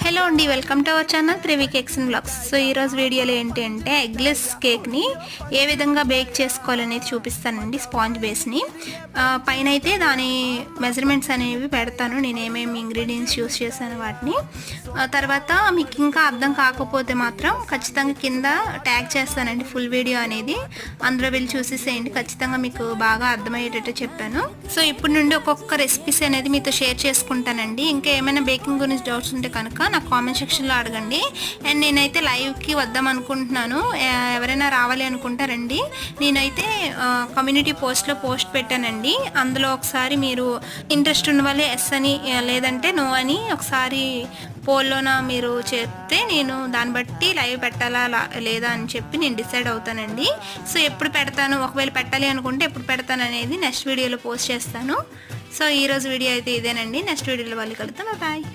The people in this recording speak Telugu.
హలో అండి, welcome to our channel Trivi cakes and blogs. So ఈరోజు వీడియోలో ఏంటి అంటే ఎగ్లెస్ కేక్ని ఏ విధంగా బేక్ చేసుకోవాలనేది చూపిస్తానండి. స్పాంజ్ బేస్ని పైన అయితే దాని మెజర్మెంట్స్ అనేవి పెడతాను, నేను ఏమేమి ఇంగ్రీడియంట్స్ యూస్ చేశాను వాటిని. తర్వాత మీకు ఇంకా అర్థం కాకపోతే మాత్రం ఖచ్చితంగా కింద ట్యాగ్ చేస్తానండి ఫుల్ వీడియో అనేది, అందులో వెళ్ళి చూసేసేయండి. ఖచ్చితంగా మీకు బాగా అర్థమయ్యేటట్టు చెప్పాను. సో ఇప్పుడు నుండి ఒక్కొక్క రెసిపీస్ అనేది మీతో షేర్ చేసుకుంటానండి. ఇంకా ఏమైనా బేకింగ్ గురించి డౌట్స్ ఉంటే కనుక నాకు కామెంట్ సెక్షన్లో అడగండి. అండ్ నేనైతే లైవ్కి వద్దాం అనుకుంటున్నాను, ఎవరైనా రావాలి అనుకుంటారండి. నేనైతే కమ్యూనిటీ పోస్ట్లో పోస్ట్ పెట్టానండి, అందులో ఒకసారి మీరు ఇంట్రెస్ట్ ఉన్న వాళ్ళే ఎస్ అని లేదంటే నో అని ఒకసారి పోల్లోన మీరు చెప్తే నేను దాన్ని బట్టి లైవ్ పెట్టాలా లేదా అని చెప్పి నేను డిసైడ్ అవుతానండి. సో ఎప్పుడు పెడతాను, ఒకవేళ పెట్టాలి అనుకుంటే ఎప్పుడు పెడతాను అనేది నెక్స్ట్ వీడియోలో పోస్ట్ చేస్తాను. సో ఈరోజు వీడియో అయితే ఇదేనండి, నెక్స్ట్ వీడియోలో వాళ్ళు కలుద్దాం. బాయ్.